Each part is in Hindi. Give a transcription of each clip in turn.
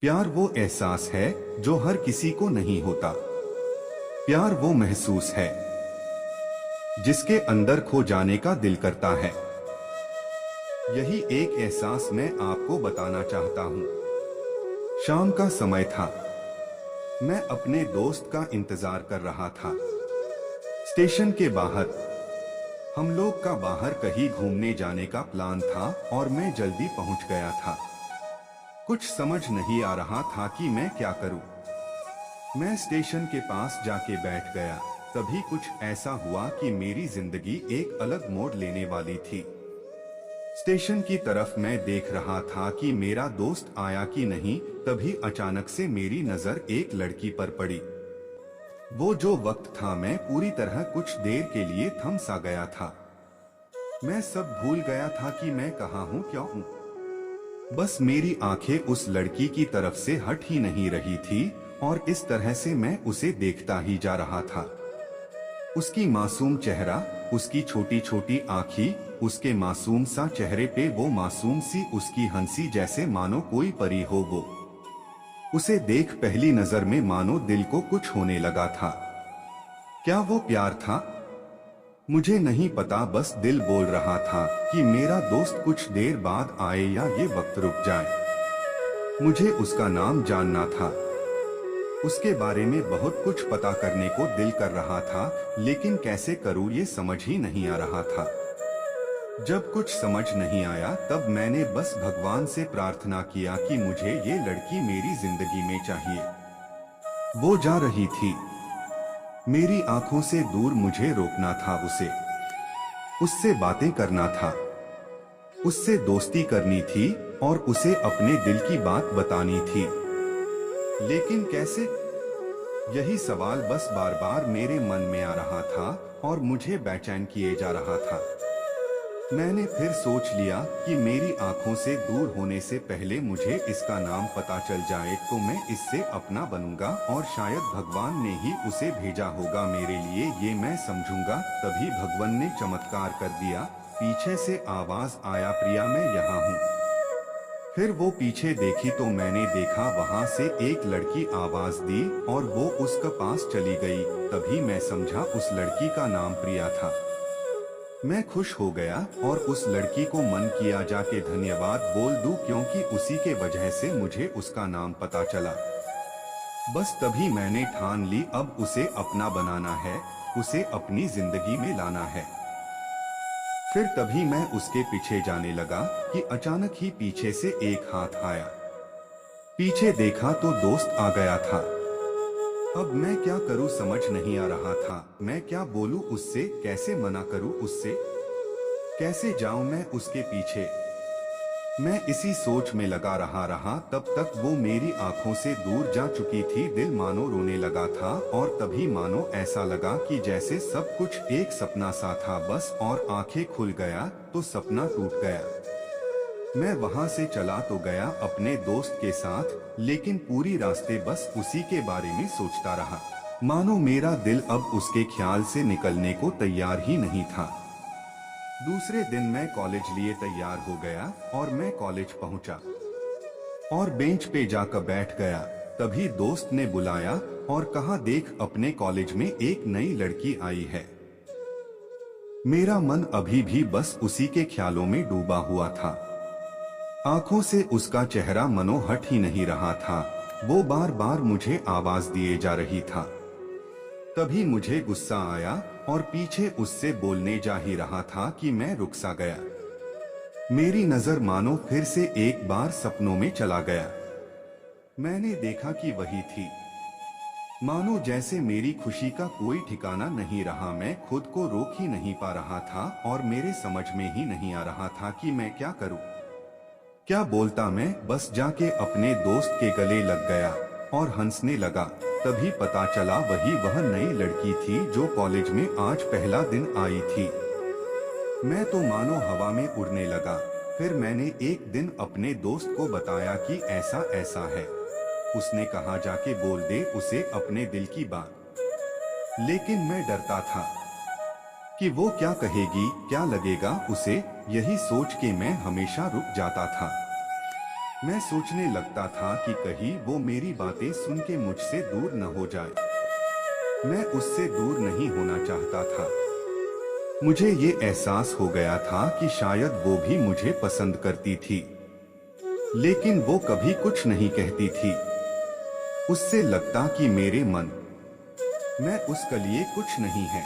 प्यार वो एहसास है जो हर किसी को नहीं होता। प्यार वो महसूस है जिसके अंदर खो जाने का दिल करता है। यही एक एहसास मैं आपको बताना चाहता हूँ। शाम का समय था। मैं अपने दोस्त का इंतजार कर रहा था। स्टेशन के बाहर हम लोग का बाहर कहीं घूमने जाने का प्लान था और मैं जल्दी पहुंच गया था। कुछ समझ नहीं आ रहा था कि मैं क्या करूं। मैं स्टेशन के पास जाके बैठ गया। तभी कुछ ऐसा हुआ कि मेरी जिंदगी एक अलग मोड़ लेने वाली थी। स्टेशन की तरफ मैं देख रहा था कि मेरा दोस्त आया कि नहीं, तभी अचानक से मेरी नजर एक लड़की पर पड़ी। वो जो वक्त था, मैं पूरी तरह कुछ देर के लिए थम सा गया था। मैं सब भूल गया था कि मैं कहाँ हूँ, क्या हूँ। बस मेरी आंखें उस लड़की की तरफ से हट ही नहीं रही थी और इस तरह से मैं उसे देखता ही जा रहा था। उसकी मासूम चेहरा, उसकी छोटी छोटी आँखें, उसके मासूम सा चेहरे पे वो मासूम सी उसकी हंसी, जैसे मानो कोई परी हो वो। उसे देख पहली नजर में मानो दिल को कुछ होने लगा था। क्या वो प्यार था? मुझे नहीं पता, बस दिल बोल रहा था कि मेरा दोस्त कुछ देर बाद आए या ये वक्त रुक जाए। मुझे उसका नाम जानना था। उसके बारे में बहुत कुछ पता करने को दिल कर रहा था, लेकिन कैसे करूं ये समझ ही नहीं आ रहा था। जब कुछ समझ नहीं आया तब मैंने बस भगवान से प्रार्थना किया कि मुझे ये लड़की मेरी जिंदगी में चाहिए। वो जा रही थी। मेरी आंखों से दूर मुझे रोकना था उससे बातें करना था, उससे दोस्ती करनी थी और उसे अपने दिल की बात बतानी थी। लेकिन कैसे? यही सवाल बस बार बार मेरे मन में आ रहा था और मुझे बेचैन किए जा रहा था। मैंने फिर सोच लिया कि मेरी आंखों से दूर होने से पहले मुझे इसका नाम पता चल जाए तो मैं इससे अपना बनूंगा और शायद भगवान ने ही उसे भेजा होगा मेरे लिए, ये मैं समझूंगा। तभी भगवान ने चमत्कार कर दिया। पीछे से आवाज आया, प्रिया मैं यहाँ हूँ। फिर वो पीछे देखी तो मैंने देखा वहां से एक लड़की आवाज दी और वो उसके पास चली गई। तभी मैं समझा उस लड़की का नाम प्रिया था। मैं खुश हो गया और उस लड़की को मन किया जाके धन्यवाद बोल दूं, क्योंकि उसी के वजह से मुझे उसका नाम पता चला। बस तभी मैंने ठान ली, अब उसे अपना बनाना है, उसे अपनी जिंदगी में लाना है। फिर तभी मैं उसके पीछे जाने लगा कि अचानक ही पीछे से एक हाथ आया। पीछे देखा तो दोस्त आ गया था। अब मैं क्या करूं समझ नहीं आ रहा था। मैं क्या बोलूं उससे, कैसे मना करूं उससे, कैसे जाऊं मैं उसके पीछे। मैं इसी सोच में लगा रहा तब तक वो मेरी आंखों से दूर जा चुकी थी। दिल मानो रोने लगा था और तभी मानो ऐसा लगा कि जैसे सब कुछ एक सपना सा था बस, और आंखें खुल गया तो सपना टूट गया। मैं वहां से चला तो गया अपने दोस्त के साथ, लेकिन पूरी रास्ते बस उसी के बारे में सोचता रहा। मानो मेरा दिल अब उसके ख्याल से निकलने को तैयार ही नहीं था। दूसरे दिन मैं कॉलेज लिए तैयार हो गया और मैं कॉलेज पहुंचा और बेंच पे जाकर बैठ गया। तभी दोस्त ने बुलाया और कहा, देख अपने कॉलेज में एक नई लड़की आई है। मेरा मन अभी भी बस उसी के ख्यालों में डूबा हुआ था। आंखों से उसका चेहरा मनो हट ही नहीं रहा था। वो बार बार मुझे आवाज दिए जा रही था। तभी मुझे गुस्सा आया और पीछे उससे बोलने जा ही रहा था कि मैं रुक सा गया। मेरी नजर मानो फिर से एक बार सपनों में चला गया। मैंने देखा कि वही थी। मानो जैसे मेरी खुशी का कोई ठिकाना नहीं रहा। मैं खुद को रोक ही नहीं पा रहा था और मेरे समझ में ही नहीं आ रहा था कि मैं क्या करूं, क्या बोलता। मैं बस जाके अपने दोस्त के गले लग गया और हंसने लगा। तभी पता चला वह नई लड़की थी जो कॉलेज में आज पहला दिन आई थी। मैं तो मानो हवा में उड़ने लगा। फिर मैंने एक दिन अपने दोस्त को बताया कि ऐसा ऐसा है। उसने कहा, जाके बोल दे उसे अपने दिल की बात। लेकिन मैं डरता था कि वो क्या कहेगी, क्या लगेगा उसे। यही सोच के मैं हमेशा रुक जाता था। मैं सोचने लगता था कि कहीं वो मेरी बातें सुन के मुझसे दूर न हो जाए। मैं उससे दूर नहीं होना चाहता था। मुझे ये एहसास हो गया था कि शायद वो भी मुझे पसंद करती थी, लेकिन वो कभी कुछ नहीं कहती थी। उससे लगता कि मेरे मन में उसके लिए कुछ नहीं है,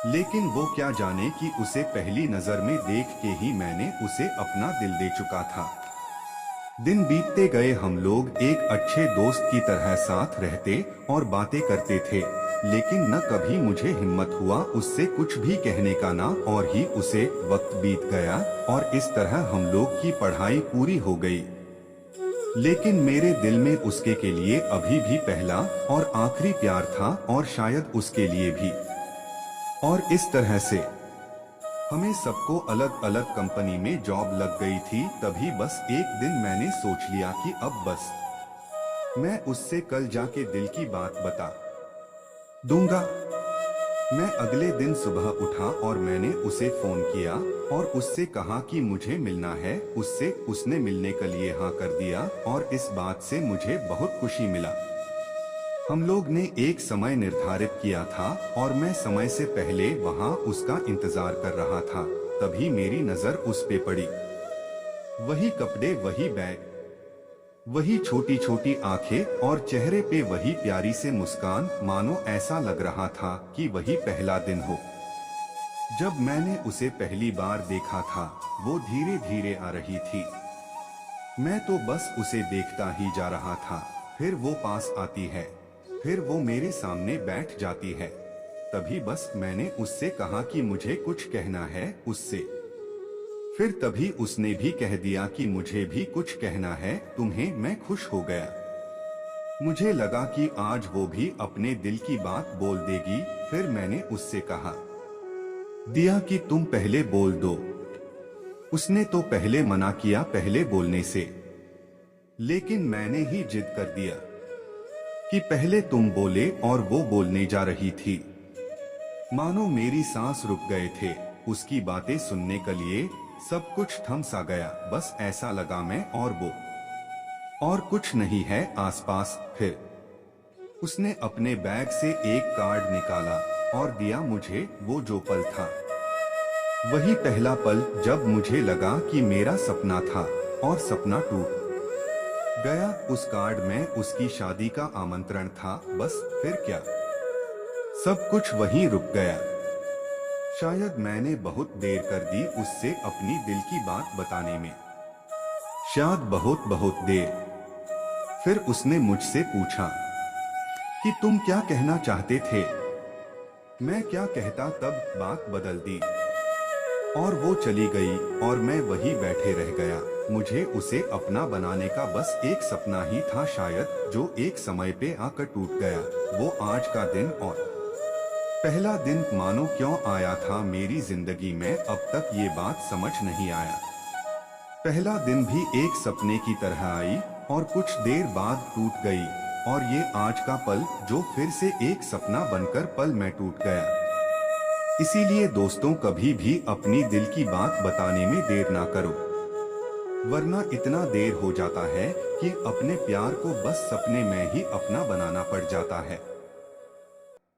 लेकिन वो क्या जाने कि उसे पहली नजर में देख के ही मैंने उसे अपना दिल दे चुका था। दिन बीतते गए, हम लोग एक अच्छे दोस्त की तरह साथ रहते और बातें करते थे, लेकिन न कभी मुझे हिम्मत हुआ उससे कुछ भी कहने का ना, और ही उसे वक्त बीत गया और इस तरह हम लोग की पढ़ाई पूरी हो गई। लेकिन मेरे दिल में उसके के लिए अभी भी पहला और आखिरी प्यार था, और शायद उसके लिए भी। और इस तरह से हमें सबको अलग अलग कंपनी में जॉब लग गई थी। तभी बस एक दिन मैंने सोच लिया कि अब बस मैं उससे कल जाके दिल की बात बता दूंगा। मैं अगले दिन सुबह उठा और मैंने उसे फोन किया और उससे कहा कि मुझे मिलना है उससे। उसने मिलने के लिए हाँ कर दिया और इस बात से मुझे बहुत खुशी मिला। हम लोग ने एक समय निर्धारित किया था और मैं समय से पहले वहां उसका इंतजार कर रहा था। तभी मेरी नजर उस पे पड़ी। वही कपड़े, वही बैग, वही छोटी छोटी आंखें और चेहरे पे वही प्यारी से मुस्कान, मानो ऐसा लग रहा था कि वही पहला दिन हो जब मैंने उसे पहली बार देखा था। वो धीरे धीरे आ रही थी। मैं तो बस उसे देखता ही जा रहा था। फिर वो पास आती है, फिर वो मेरे सामने बैठ जाती है। तभी बस मैंने उससे कहा कि मुझे कुछ कहना है उससे। फिर तभी उसने भी कह दिया कि मुझे भी कुछ कहना है तुम्हें। मैं खुश हो गया। मुझे लगा कि आज वो भी अपने दिल की बात बोल देगी। फिर मैंने उससे कहा दिया कि तुम पहले बोल दो। उसने तो पहले मना किया पहले बोलने से, लेकिन मैंने ही जिद कर दिया कि पहले तुम बोले, और वो बोलने जा रही थी। मानो मेरी सांस रुक गए थे। उसकी बातें सुनने के लिए सब कुछ थम सा गया। बस ऐसा लगा मैं और वो और कुछ नहीं है आसपास। फिर उसने अपने बैग से एक कार्ड निकाला और दिया मुझे। वो जो पल था वही पहला पल जब मुझे लगा कि मेरा सपना था और सपना टूट गया। उस कार्ड में उसकी शादी का आमंत्रण था। बस फिर क्या, सब कुछ वहीं रुक गया। शायद मैंने बहुत देर कर दी उससे अपनी दिल की बात बताने में, शायद बहुत बहुत देर। फिर उसने मुझसे पूछा कि तुम क्या कहना चाहते थे। मैं क्या कहता, तब बात बदल दी और वो चली गई और मैं वही बैठे रह गया। मुझे उसे अपना बनाने का बस एक सपना ही था शायद, जो एक समय पे आकर टूट गया। वो आज का दिन और पहला दिन मानो क्यों आया था मेरी जिंदगी में, अब तक ये बात समझ नहीं आया। पहला दिन भी एक सपने की तरह आई और कुछ देर बाद टूट गई, और ये आज का पल जो फिर से एक सपना बनकर पल में टूट गया। इसीलिए दोस्तों, कभी भी अपनी दिल की बात बताने में देर ना करो, वरना इतना देर हो जाता है कि अपने प्यार को बस सपने में ही अपना बनाना पड़ जाता है।